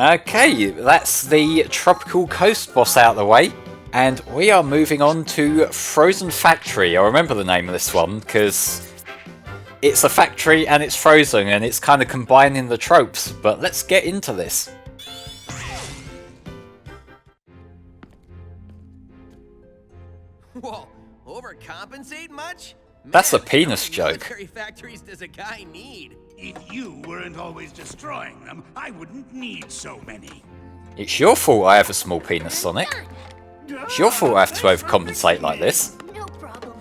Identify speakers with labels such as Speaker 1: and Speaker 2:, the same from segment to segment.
Speaker 1: Okay, that's the Tropical Coast boss out of the way, and we are moving on to Frozen Factory. I remember the name of this one because it's a factory and it's frozen and it's kind of combining the tropes, but let's get into this.
Speaker 2: Whoa, overcompensate much?
Speaker 1: That's a
Speaker 2: Man,
Speaker 1: penis
Speaker 2: how many
Speaker 1: joke.
Speaker 2: military factories does a guy need?
Speaker 3: If you weren't always destroying them, I wouldn't need so many.
Speaker 1: It's your fault I have a small penis, Sonic. It's your fault I have to overcompensate like this.
Speaker 4: No problem.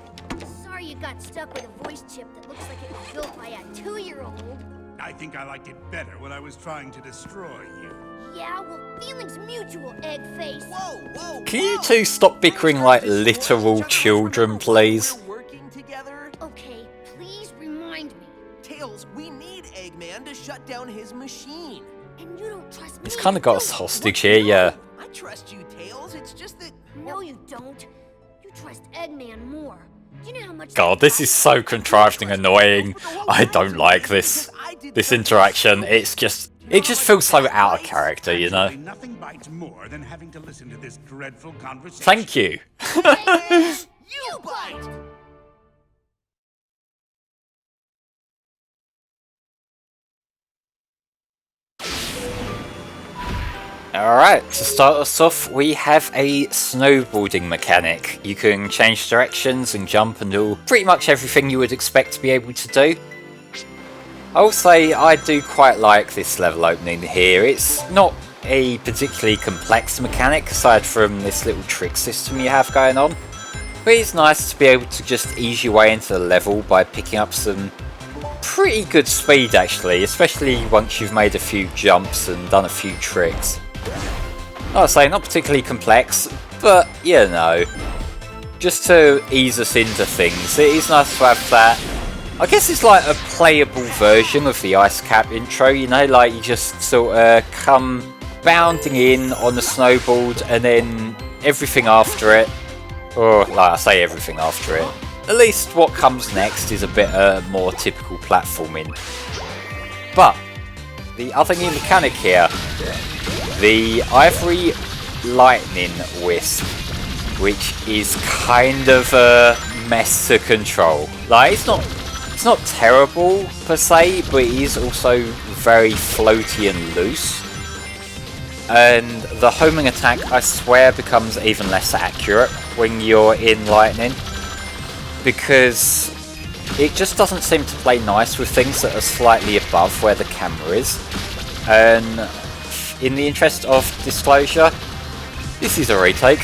Speaker 4: Sorry you got stuck with a voice chip that looks like it was built by a 2-year-old.
Speaker 3: I think I liked it better when I was trying to destroy you.
Speaker 4: Yeah, well, feelings mutual, egg face.
Speaker 2: Whoa, whoa,
Speaker 1: Can you
Speaker 2: whoa.
Speaker 1: two stop bickering like literal children, please?
Speaker 2: We're working together.
Speaker 4: Okay, please remind me.
Speaker 2: Tails, we need Eggman to shut down his machine.
Speaker 4: And you don't trust me.
Speaker 1: He's kind of got us
Speaker 4: do you?
Speaker 1: hostage here, yeah.
Speaker 2: I trust you, Tails. It's just that...
Speaker 4: No, you don't. You trust Eggman more. Do you know how much...
Speaker 1: God, this is so contrived and annoying. I don't like this interaction. It just feels so out of character, you know.
Speaker 3: Nothing bites more than having to listen to this dreadful conversation.
Speaker 1: Thank you.
Speaker 2: You bite!
Speaker 1: Alright, to start us off, we have a snowboarding mechanic. You can change directions and jump and do pretty much everything you would expect to be able to do. I'll say I do quite like this level opening here. It's not a particularly complex mechanic aside from this little trick system you have going on. But it's nice to be able to just ease your way into the level by picking up some pretty good speed actually, especially once you've made a few jumps and done a few tricks. Like I say, not particularly complex, but you know, just to ease us into things, it is nice to have that. I guess it's like a playable version of the Ice Cap intro, you know, like you just sort of come bounding in on the snowboard and then everything after it, or like I say everything after it, at least what comes next is a bit more typical platforming. But the other new mechanic here, the Ivory Lightning Wisp, which is kind of a mess to control. Like it's not terrible per se, but it is also very floaty and loose. And the homing attack, I swear, becomes even less accurate when you're in lightning, because it just doesn't seem to play nice with things that are slightly above where the camera is. And in the interest of disclosure, this is a retake.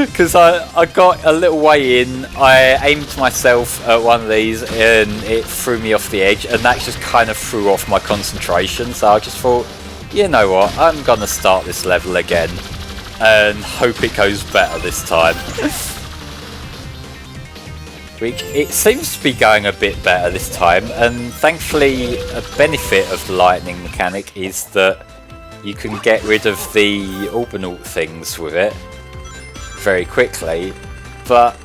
Speaker 1: Because I got a little way in, I aimed myself at one of these and it threw me off the edge, and that just kind of threw off my concentration, so I just thought, you know what, I'm gonna start this level again and hope it goes better this time. Which it seems to be going a bit better this time, and thankfully a benefit of the lightning mechanic is that you can get rid of the Orbinaut things with it very quickly. But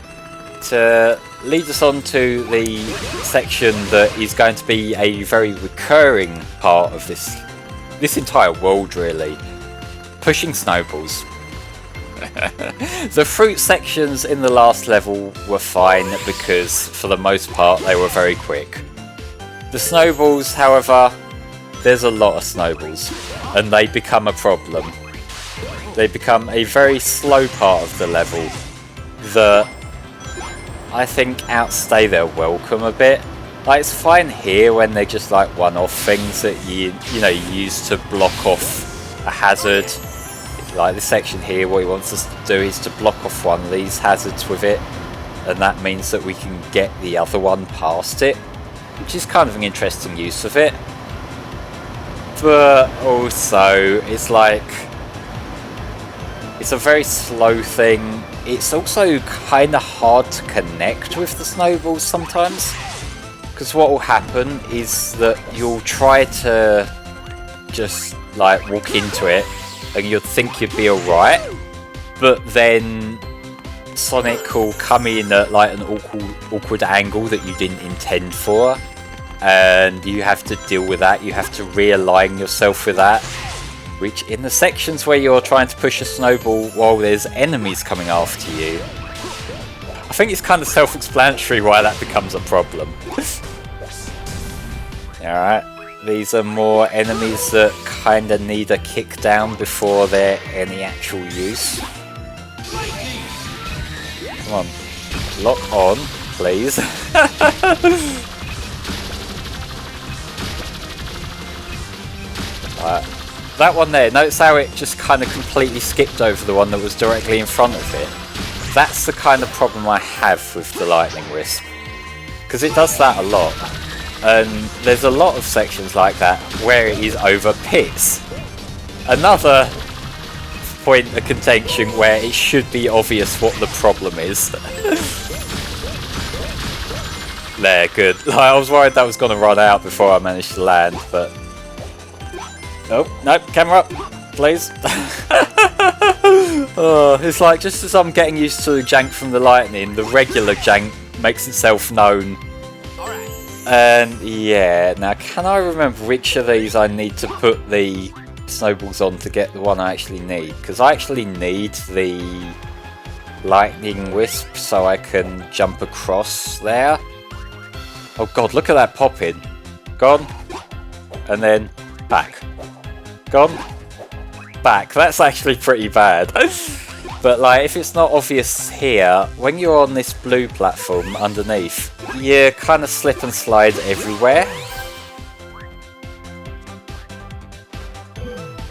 Speaker 1: to lead us on to the section that is going to be a very recurring part of this entire world really, pushing snowballs. The fruit sections in the last level were fine because for the most part they were very quick. The snowballs, however, there's a lot of snowballs and they become a problem. They become a very slow part of the level that I think outstay their welcome a bit. Like it's fine here when they're just like one-off things that you use to block off a hazard. Like this section here, what he wants us to do is to block off one of these hazards with it, and that means that we can get the other one past it, which is kind of an interesting use of it. But also, it's like, it's a very slow thing. It's also kind of hard to connect with the snowballs sometimes, because what will happen is that you'll try to just like walk into it and you'd think you'd be alright, but then Sonic will come in at like an awkward angle that you didn't intend for, and you have to deal with that. You have to realign yourself with that, which in the sections where you're trying to push a snowball while there's enemies coming after you, I think it's kind of self-explanatory why that becomes a problem. Alright, these are more enemies that kind of need a kick down before they're any actual use. Come on, lock on, please. That one there, notice how it just kind of completely skipped over the one that was directly in front of it. That's the kind of problem I have with the lightning wisp, because it does that a lot. And there's a lot of sections like that where it is over pits. Another point of contention where it should be obvious what the problem is. There, good. I was worried that was going to run out before I managed to land, but... Oh, no, camera up, please. Oh, it's like, just as I'm getting used to the jank from the lightning, the regular jank makes itself known. And yeah, now can I remember which of these I need to put the snowballs on to get the one I actually need? Because I actually need the lightning wisp so I can jump across there. Oh god, look at that pop in. Gone. And then back. Gone. Back. That's actually pretty bad. But like, if it's not obvious here, when you're on this blue platform underneath, you kind of slip and slide everywhere.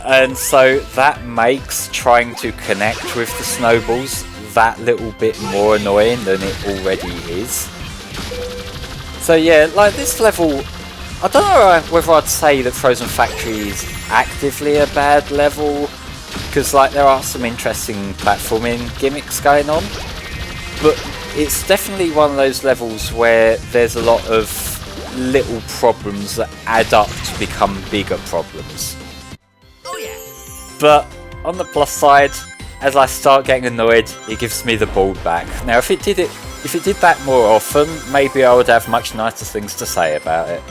Speaker 1: And so that makes trying to connect with the snowballs that little bit more annoying than it already is. So yeah, like this level, I don't know whether I'd say that Frozen Factory is actively a bad level, because like there are some interesting platforming gimmicks going on, but it's definitely one of those levels where there's a lot of little problems that add up to become bigger problems.
Speaker 2: Oh yeah.
Speaker 1: But on the plus side, as I start getting annoyed, it gives me the ball back. Now if it did that more often, maybe I would have much nicer things to say about it.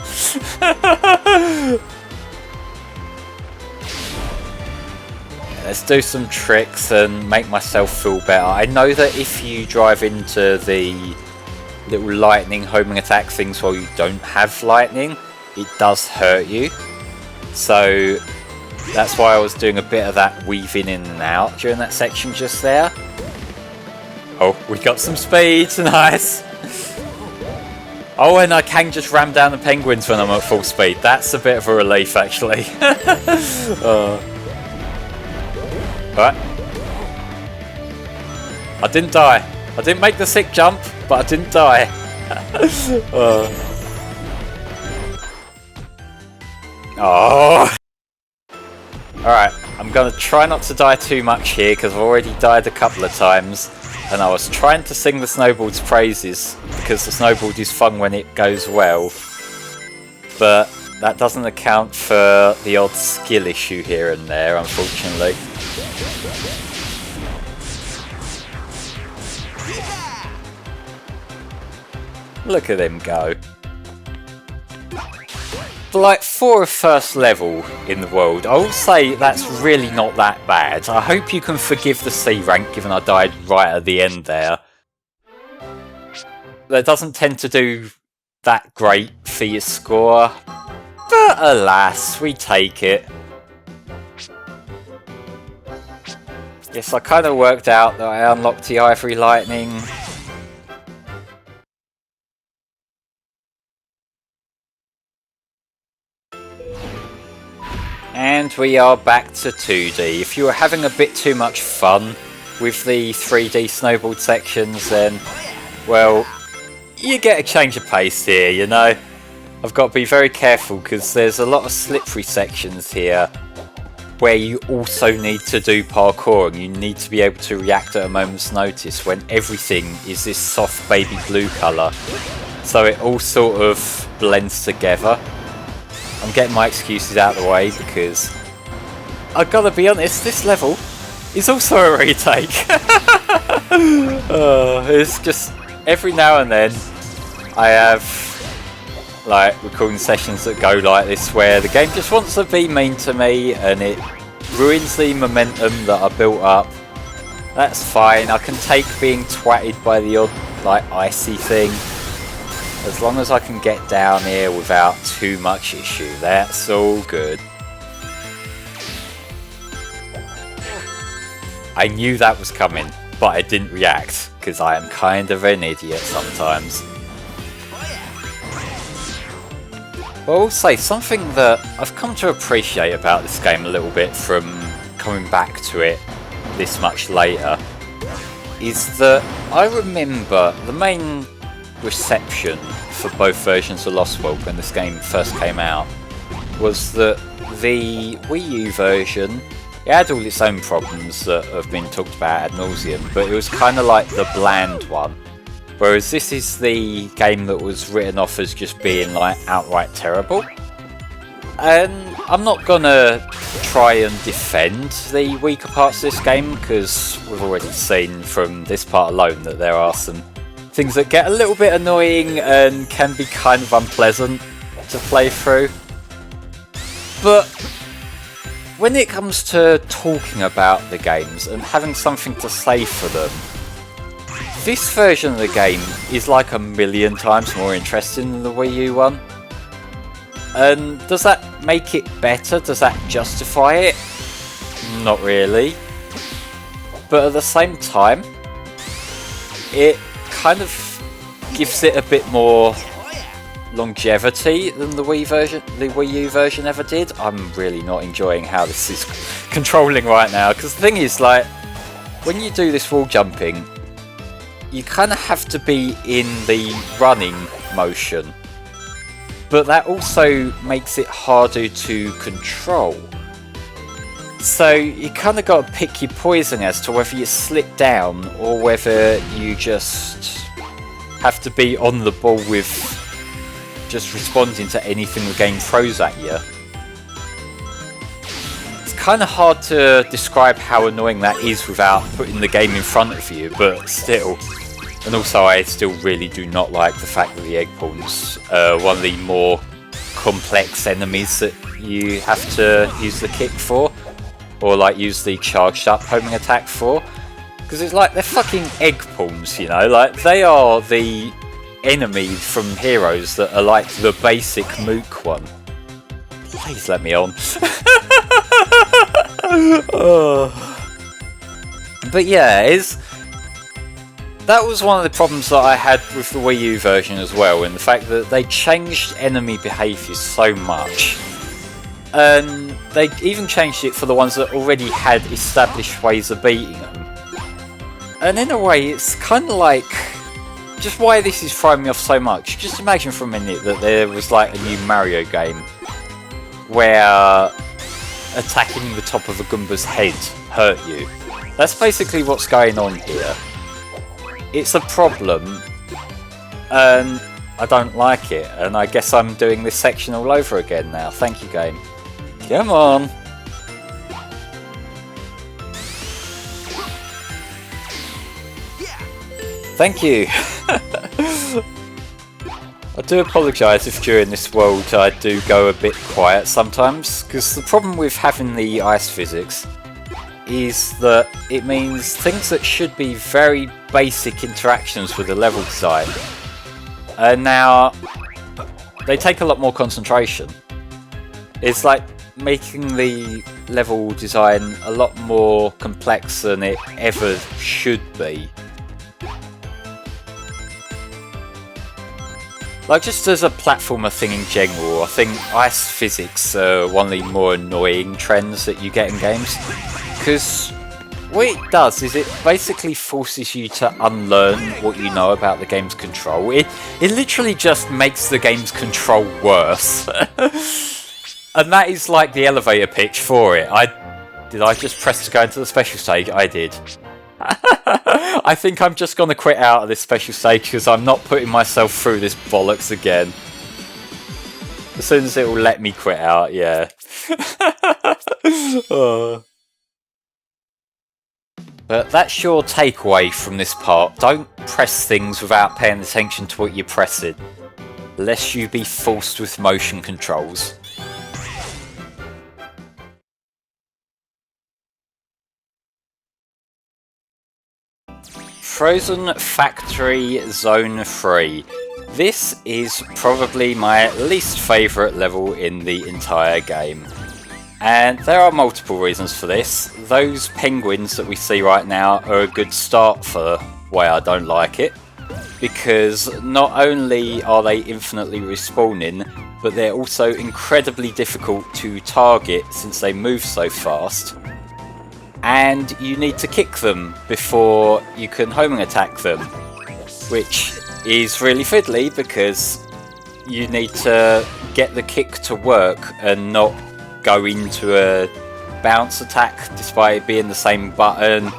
Speaker 1: Let's do some tricks and make myself feel better. I know that if you drive into the little lightning homing attack things while you don't have lightning, it does hurt you. So that's why I was doing a bit of that weaving in and out during that section just there. Oh, we got some speed, nice. Oh, and I can just ram down the penguins when I'm at full speed. That's a bit of a relief, actually. Alright. I didn't die. I didn't make the sick jump, but I didn't die. Oh. Alright, I'm gonna try not to die too much here because I've already died a couple of times. And I was trying to sing the snowboard's praises because the snowboard is fun when it goes well. But that doesn't account for the odd skill issue here and there, unfortunately. Look at him go. But like, for a first level in the world, I will say that's really not that bad. I hope you can forgive the C rank given I died right at the end there. That doesn't tend to do that great for your score, but alas, we take it. Yes, I kind of worked out that I unlocked the Ivory Lightning. And we are back to 2D. If you were having a bit too much fun with the 3D snowboard sections, then, well, you get a change of pace here, you know? I've got to be very careful because there's a lot of slippery sections here where you also need to do parkour and you need to be able to react at a moment's notice when everything is this soft baby blue colour. So it all sort of blends together. I'm getting my excuses out of the way because I've got to be honest, this level is also a retake. It's just every now and then I have like recording sessions that go like this where the game just wants to be mean to me and it ruins the momentum that I built up. That's fine. I can take being twatted by the odd, like, icy thing. As long as I can get down here without too much issue, that's all good. I knew that was coming, but I didn't react, because I am kind of an idiot sometimes. But I'll say something that I've come to appreciate about this game a little bit from coming back to it this much later, is that I remember the main reception for both versions of Lost World when this game first came out was that the Wii U version, it had all its own problems that have been talked about ad nauseum, but it was kind of like the bland one. Whereas this is the game that was written off as just being like outright terrible. And I'm not gonna try and defend the weaker parts of this game, because we've already seen from this part alone that there are some things that get a little bit annoying and can be kind of unpleasant to play through. But when it comes to talking about the games and having something to say for them, this version of the game is like a million times more interesting than the Wii U one. And does that make it better? Does that justify it? Not really. But at the same time, it kind of gives it a bit more longevity than the Wii U version ever did. I'm really not enjoying how this is controlling right now, because the thing is, like, when you do this wall jumping, you kind of have to be in the running motion, but that also makes it harder to control. So you kind of got to pick your poison as to whether you slip down or whether you just have to be on the ball with just responding to anything the game throws at you. It's kind of hard to describe how annoying that is without putting the game in front of you, but still. And also, I still really do not like the fact that the egg pawns are one of the more complex enemies that you have to use the kick for, or like use the charged up homing attack for, because it's like they're fucking egg pawns, you know, like they are the enemy from Heroes that are like the basic mook one. Please let me on. But yeah, that was one of the problems that I had with the Wii U version as well, in the fact that they changed enemy behaviours so much. And they even changed it for the ones that already had established ways of beating them. And in a way, it's kind of like just why this is throwing me off so much. Just imagine for a minute that there was like a new Mario game where attacking the top of a Goomba's head hurt you. That's basically what's going on here. It's a problem, and I don't like it, and I guess I'm doing this section all over again now. Thank you, game. Come on! Thank you! I do apologise if during this world I do go a bit quiet sometimes, because the problem with having the ice physics is that it means things that should be very basic interactions with the level design, and now they take a lot more concentration. It's like making the level design a lot more complex than it ever should be. Like, just as a platformer thing in general, I think ice physics are one of the more annoying trends that you get in games. Because what it does is it basically forces you to unlearn what you know about the game's control. It literally just makes the game's control worse. And that is like the elevator pitch for it. Did I just press to go into the special stage? I did. I think I'm just going to quit out of this special stage because I'm not putting myself through this bollocks again. As soon as it will let me quit out, yeah. Oh. But that's your takeaway from this part. Don't press things without paying attention to what you're pressing, lest you be forced with motion controls. Frozen Factory Zone 3. This is probably my least favourite level in the entire game. And there are multiple reasons for this. Those penguins that we see right now are a good start for why I don't like it. Because not only are they infinitely respawning, but they're also incredibly difficult to target since they move so fast. And you need to kick them before you can homing attack them, which is really fiddly because you need to get the kick to work and not go into a bounce attack despite it being the same button.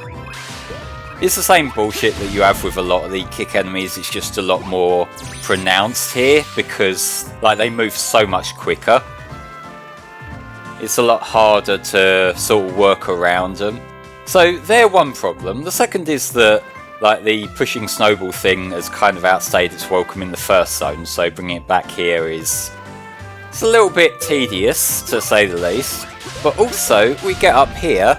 Speaker 1: It's the same bullshit that you have with a lot of the kick enemies, it's just a lot more pronounced here because like they move so much quicker. It's a lot harder to sort of work around them. So they're one problem. The second is that like the pushing snowball thing has kind of outstayed its welcome in the first zone, so bringing it back here it's a little bit tedious to say the least. But also we get up here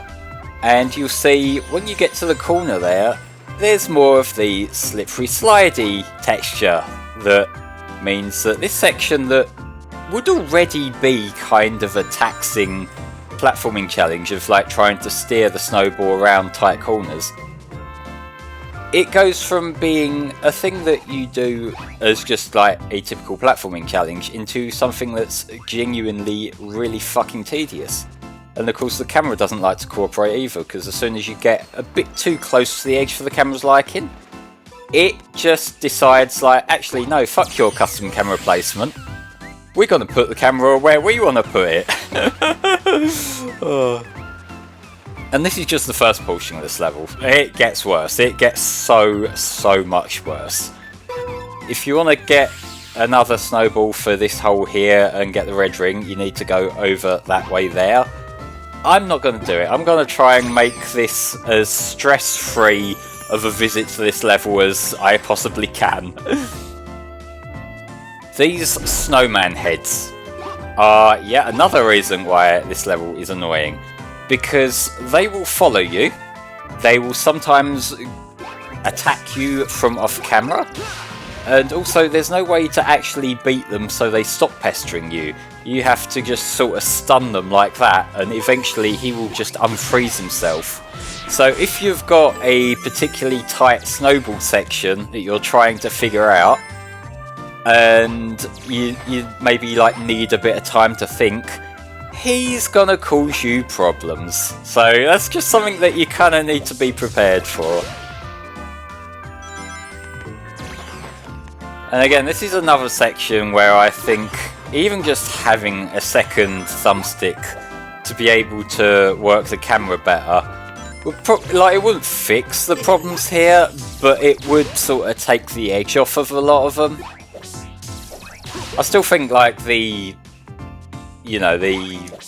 Speaker 1: and you'll see when you get to the corner there, there's more of the slippery slidey texture. That means that this section that would already be kind of a taxing platforming challenge of like trying to steer the snowball around tight corners, it goes from being a thing that you do as just like a typical platforming challenge into something that's genuinely really fucking tedious. And of course the camera doesn't like to cooperate either, because as soon as you get a bit too close to the edge for the camera's liking, it just decides like, actually no, fuck your custom camera placement. We're gonna put the camera where we want to put it. Oh. And this is just the first portion of this level. It gets worse. It gets so much worse. If you want to get another snowball for this hole here and get the red ring, you need to go over that way there. I'm not going to do it. I'm going to try and make this as stress-free of a visit to this level as I possibly can. These snowman heads are yet another reason why this level is annoying. Because they will follow you, they will sometimes attack you from off camera, and also there's no way to actually beat them so they stop pestering you. You have to just sort of stun them like that, and eventually he will just unfreeze himself. So if you've got a particularly tight snowball section that you're trying to figure out, and you maybe like need a bit of time to think, he's gonna cause you problems. So that's just something that you kind of need to be prepared for. And again, this is another section where I think even just having a second thumbstick to be able to work the camera better would it wouldn't fix the problems here, but it would sort of take the edge off of a lot of them. I still think like the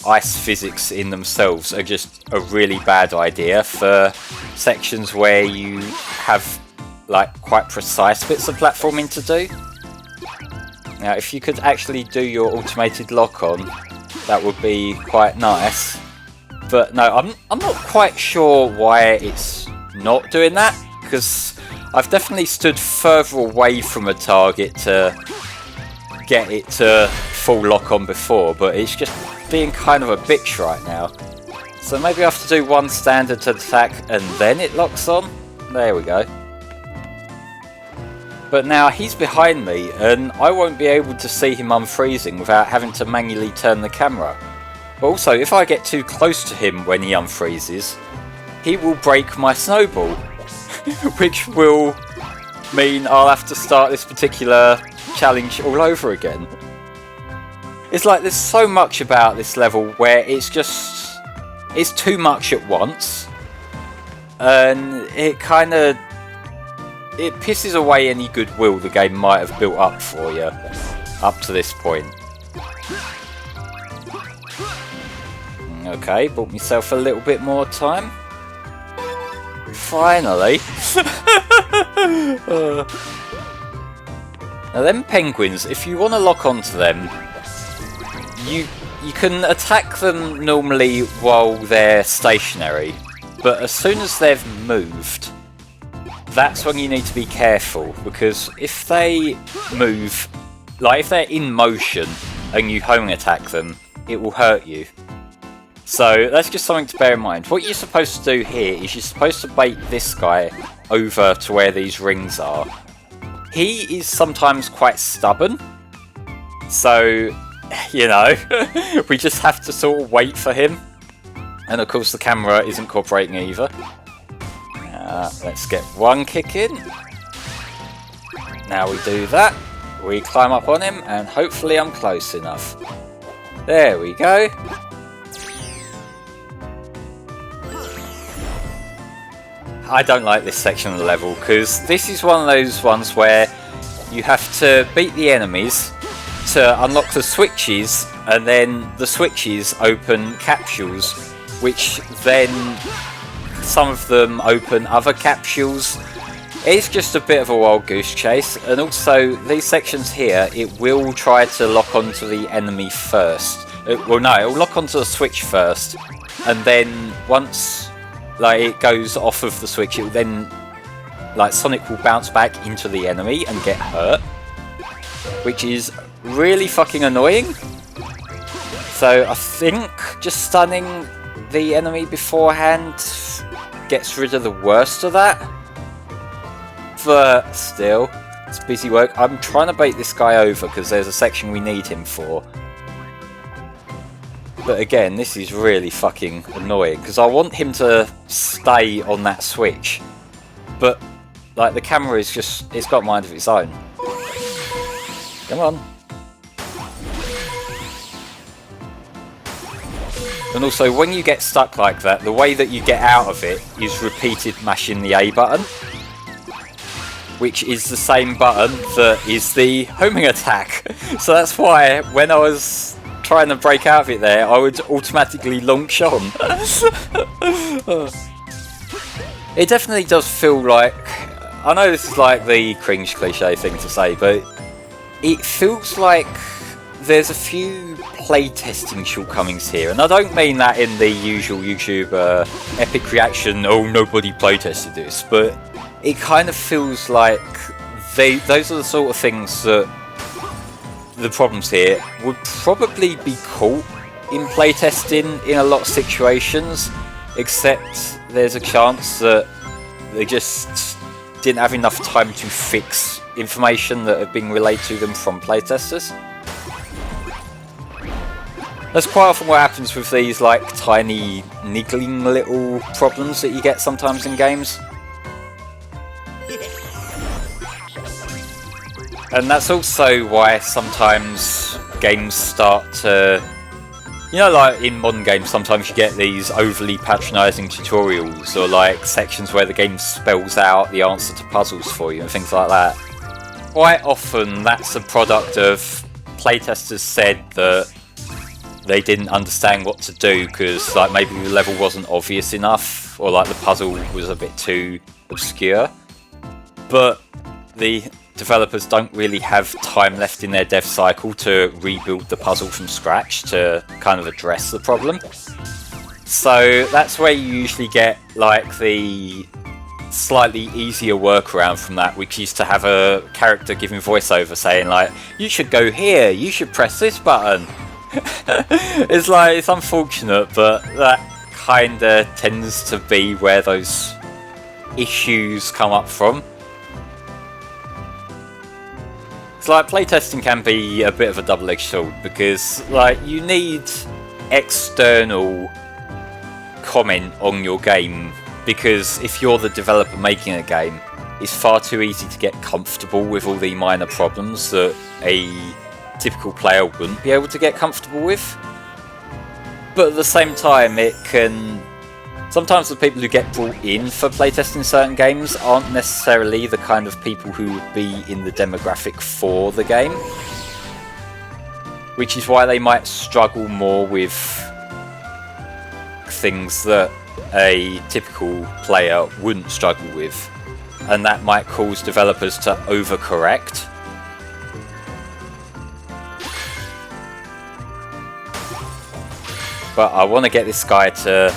Speaker 1: ice physics in themselves are just a really bad idea for sections where you have like quite precise bits of platforming to do. Now if you could actually do your automated lock-on, that would be quite nice. But no, I'm not quite sure why it's not doing that, because I've definitely stood further away from a target to get it to full lock-on before, but it's just being kind of a bitch right now. So maybe I have to do one standard attack and then it locks on? There we go. But now he's behind me and I won't be able to see him unfreezing without having to manually turn the camera. But also, if I get too close to him when he unfreezes, he will break my snowball, which will mean I'll have to start this particular challenge all over again. It's like there's so much about this level where it's too much at once, and it pisses away any goodwill the game might have built up for you up to this point. Okay, bought myself a little bit more time. Finally. Now them penguins, if you want to lock onto them, you can attack them normally while they're stationary, but as soon as they've moved, that's when you need to be careful, because if they move, like if they're in motion and you homing attack them, it will hurt you. So that's just something to bear in mind. What you're supposed to do here is you're supposed to bait this guy over to where these rings are. He is sometimes quite stubborn, so, you know, we just have to sort of wait for him. And of course the camera isn't cooperating either. Let's get one kick in. Now we do that. We climb up on him, and hopefully I'm close enough. There we go. I don't like this section of the level, because this is one of those ones where you have to beat the enemies to unlock the switches, and then the switches open capsules, which then some of them open other capsules. It's just a bit of a wild goose chase, and also these sections here, it will try to lock onto the enemy first. Well, no, it will lock onto the switch first, and then once like it goes off of the switch, it will then, like, Sonic will bounce back into the enemy and get hurt, which is really fucking annoying. So I think just stunning the enemy beforehand gets rid of the worst of that. But still, it's busy work. I'm trying to bait this guy over because there's a section we need him for. But again, this is really fucking annoying because I want him to stay on that switch. But, like, the camera is just, it's got a mind of its own. Come on. And also, when you get stuck like that, the way that you get out of it is repeated mashing the A button, which is the same button that is the homing attack. So that's why when I was trying to break out of it there, I would automatically launch on. It definitely does feel like, I know this is like the cringe cliche thing to say, but it feels like there's a few playtesting shortcomings here, and I don't mean that in the usual YouTuber epic reaction, oh nobody playtested this, but it kind of feels like those are the sort of things that the problems here would probably be caught in playtesting in a lot of situations, except there's a chance that they just didn't have enough time to fix information that had been relayed to them from playtesters. That's quite often what happens with these, like, tiny niggling little problems that you get sometimes in games. And that's also why sometimes games start to, you know, like in modern games sometimes you get these overly patronising tutorials, or like sections where the game spells out the answer to puzzles for you and things like that. Quite often that's a product of playtesters said that they didn't understand what to do because, like, maybe the level wasn't obvious enough, or like the puzzle was a bit too obscure. But the developers don't really have time left in their dev cycle to rebuild the puzzle from scratch to kind of address the problem. So that's where you usually get, like, the slightly easier workaround from that, which is to have a character giving voiceover saying, like, you should go here, you should press this button. It's like, it's unfortunate, but that kinda tends to be where those issues come up from. It's like, playtesting can be a bit of a double-edged sword, because, like, you need external comment on your game, because if you're the developer making a game, it's far too easy to get comfortable with all the minor problems that a typical player wouldn't be able to get comfortable with. But at the same time, it can... Sometimes the people who get brought in for playtesting certain games aren't necessarily the kind of people who would be in the demographic for the game, which is why they might struggle more with things that a typical player wouldn't struggle with, and that might cause developers to overcorrect. But I want to get this guy to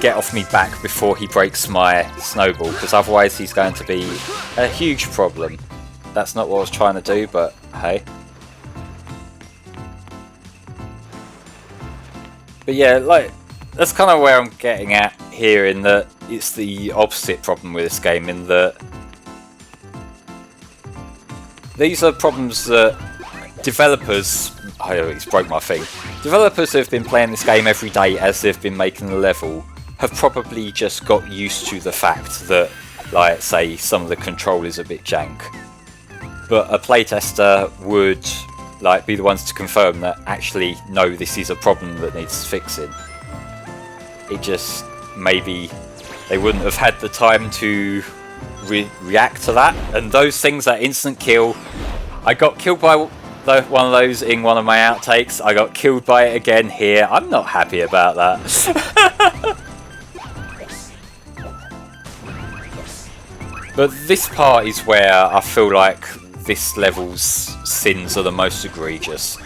Speaker 1: get off me back before he breaks my snowball, because otherwise he's going to be a huge problem. That's not what I was trying to do, but hey. But yeah, like, that's kind of where I'm getting at here, in that it's the opposite problem with this game, in that these are problems that developers... Oh, it's broke my thing. Developers who have been playing this game every day as they've been making the level have probably just got used to the fact that, like, say, some of the control is a bit jank. But a playtester would, like, be the ones to confirm that actually, no, this is a problem that needs fixing. It just, maybe they wouldn't have had the time to react to that. And those things are instant kill. I got killed by one of those in one of my outtakes. I got killed by it again here. I'm not happy about that. But this part is where I feel like this level's sins are the most egregious.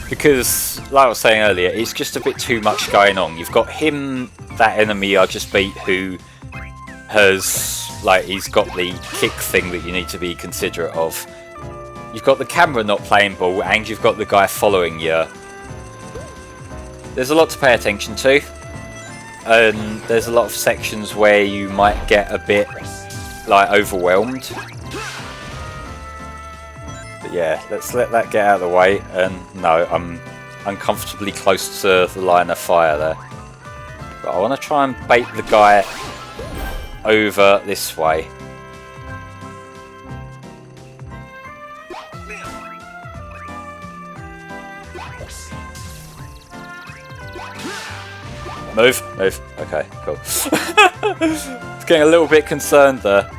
Speaker 1: Because, like I was saying earlier, it's just a bit too much going on. You've got him, that enemy I just beat, who has, like, he's got the kick thing that you need to be considerate of. You've got the camera not playing ball, and you've got the guy following you. There's a lot to pay attention to, and there's a lot of sections where you might get a bit, like, overwhelmed. But yeah, let's let that get out of the way, and no, I'm uncomfortably close to the line of fire there. But I want to try and bait the guy over this way. Move, move. Okay, cool. It's getting a little bit concerned there.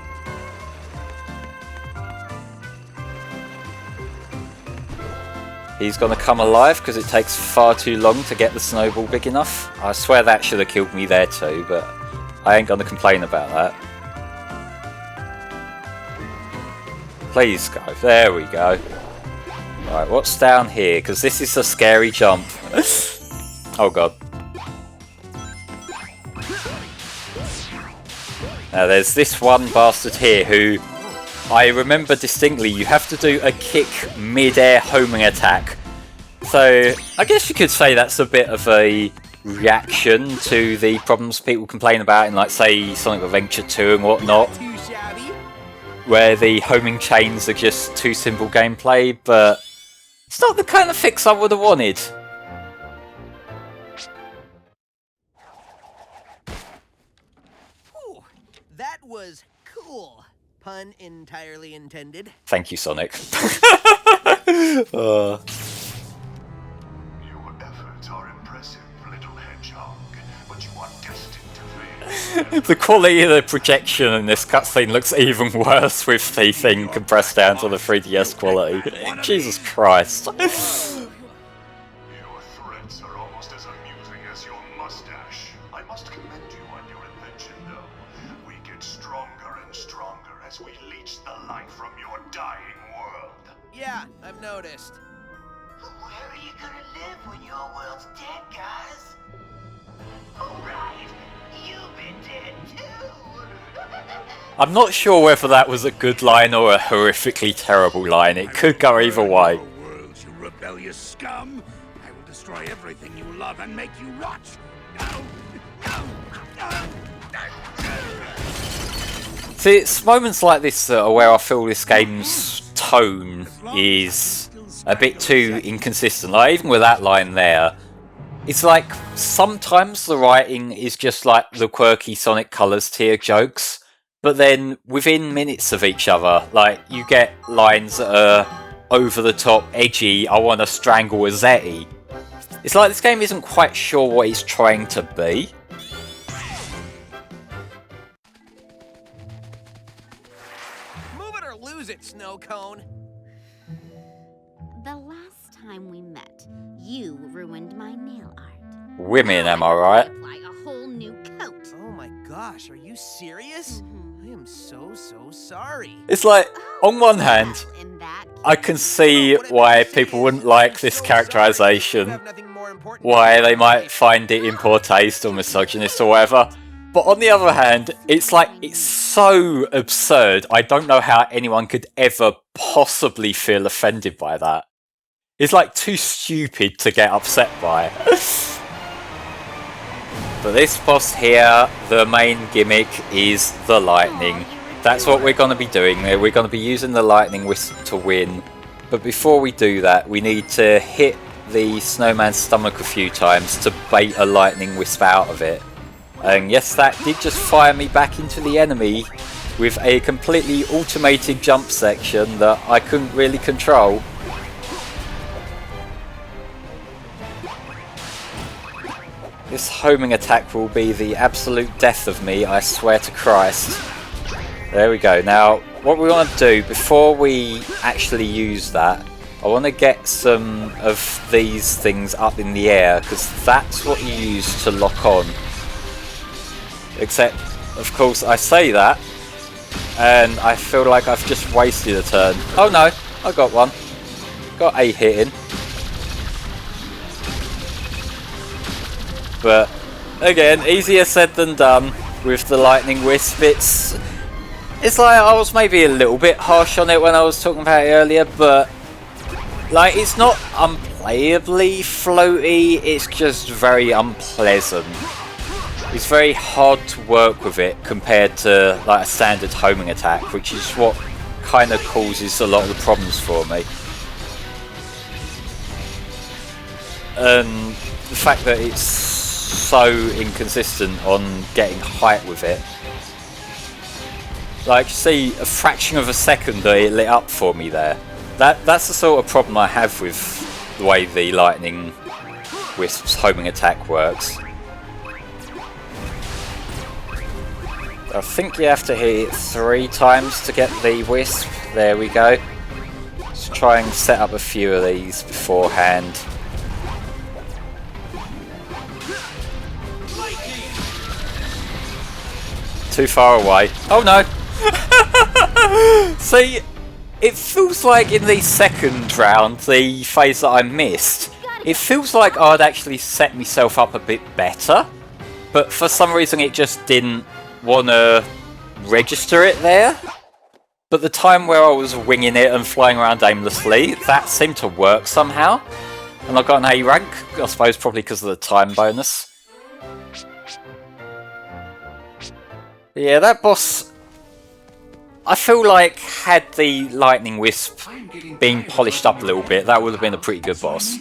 Speaker 1: He's gonna come alive because it takes far too long to get the snowball big enough. I swear that should have killed me there too, but I ain't gonna complain about that. Please go. There we go. Right, what's down here? Because this is a scary jump. Oh god. Now there's this one bastard here who I remember distinctly. You have to do a kick mid-air homing attack. So I guess you could say that's a bit of a reaction to the problems people complain about in, like, say, Sonic Adventure 2 and whatnot, where the homing chains are just too simple gameplay, but it's not the kind of fix I would have wanted.
Speaker 2: That was cool. Pun entirely intended.
Speaker 1: Thank you, Sonic.
Speaker 5: Your efforts are impressive, little hedgehog, but you are destined to fail.
Speaker 1: The quality of the projection in this cutscene looks even worse with the thing compressed down to the 3DS quality. Jesus Christ.
Speaker 5: Your threats are almost as amusing as your mustache. I must commend you on your invention, though. We get stronger and stronger as we leech the life from your dying world.
Speaker 2: Yeah, I've noticed.
Speaker 6: Where are you gonna live when your world's dead, guys? Oh, right. You've been dead too.
Speaker 1: I'm not sure whether that was a good line or a horrifically terrible line. It could go either way.
Speaker 3: World, you rebellious scum! I will destroy everything you love and make you rot! No! No! No!
Speaker 1: See, it's moments like this that are where I feel this game's tone is a bit too inconsistent. Like, even with that line there, it's like sometimes the writing is just like the quirky Sonic Colors tier jokes, but then within minutes of each other, like, you get lines that are over the top, edgy, I want to strangle a Zeti. It's like this game isn't quite sure what it's trying to be.
Speaker 2: Move it or lose it, snow cone.
Speaker 7: The last time we met, you ruined my nail art.
Speaker 1: Women, am I right?
Speaker 7: Apply a whole new coat.
Speaker 2: Oh my gosh, are you serious? I am so sorry.
Speaker 1: It's like, on one hand,
Speaker 7: In that
Speaker 1: I can see why people wouldn't like this characterization.
Speaker 2: important.
Speaker 1: why they might find it in poor taste or misogynist or whatever. But on the other hand, it's like, it's so absurd. I don't know how anyone could ever possibly feel offended by that. It's like too stupid to get upset by. But this boss here, the main gimmick is the lightning. That's what we're going to be doing there. We're going to be using the lightning wisp to win. But before we do that, we need to hit the snowman's stomach a few times to bait a lightning wisp out of it. And yes, that did just fire me back into the enemy with a completely automated jump section that I couldn't really control. This homing attack will be the absolute death of me, I swear to Christ. There we go. Now, what we want to do before we actually use that, I want to get some of these things up in the air, because that's what you use to lock on. Except, of course, I say that, and I feel like I've just wasted a turn. Oh no, I got one. Got a hit in. But again, easier said than done with the lightning wisp. It's like I was maybe a little bit harsh on it when I was talking about it earlier, but like, it's not unplayably floaty, it's just very unpleasant. It's very hard to work with it compared to like a standard homing attack, which is what kind of causes a lot of the problems for me. And the fact that it's so inconsistent on getting height with it. Like, see, a fraction of a second that it lit up for me there. That's the sort of problem I have with the way the lightning wisp's homing attack works. I think you have to hit it 3 times to get the wisp. There we go. Let's try and set up a few of these beforehand. Too far away. Oh no! See, it feels like in the second round, the phase that I missed, it feels like I'd actually set myself up a bit better, but for some reason it just didn't want to register it there. But the time where I was winging it and flying around aimlessly, that seemed to work somehow. And I got an A rank, I suppose probably because of the time bonus. Yeah, that boss, I feel like had the lightning wisp been polished up a little bit, that would have been a pretty good boss.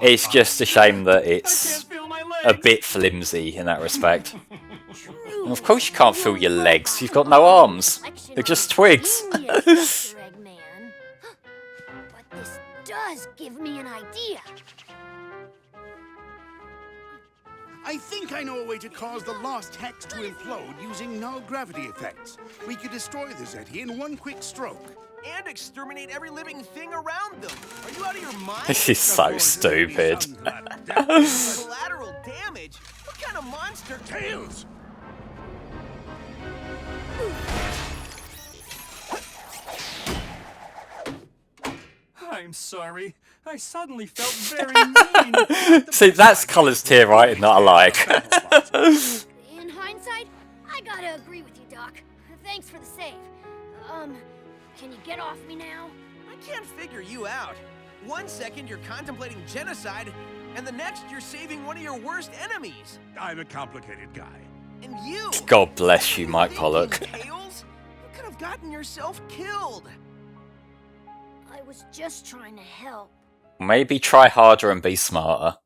Speaker 1: It's just a shame that it's a bit flimsy in that respect. And of course you can't feel your legs, you've got no arms. They're just twigs.
Speaker 4: But this does give me an idea.
Speaker 3: I think I know a way to cause the lost hex to implode using null gravity effects. We could destroy the Zeti in one quick stroke.
Speaker 2: And exterminate every living thing around them. Are you out of your mind?
Speaker 1: This is so stupid.
Speaker 2: Collateral damage? What kind of monster?
Speaker 3: Tails!
Speaker 8: I'm sorry. I suddenly felt very mean.
Speaker 1: See, that's Colour's tier writing that I like.
Speaker 4: In hindsight, I gotta agree with you, Doc. Thanks for the save. Can you get off me now?
Speaker 2: I can't figure you out. 1 second you're contemplating genocide, and the next you're saving one of your worst enemies.
Speaker 3: I'm a complicated guy.
Speaker 2: And you!
Speaker 1: God bless you, Mike Pollock.
Speaker 2: Tails? You could have gotten yourself killed.
Speaker 4: I was just trying to help.
Speaker 1: Maybe try harder and be smarter.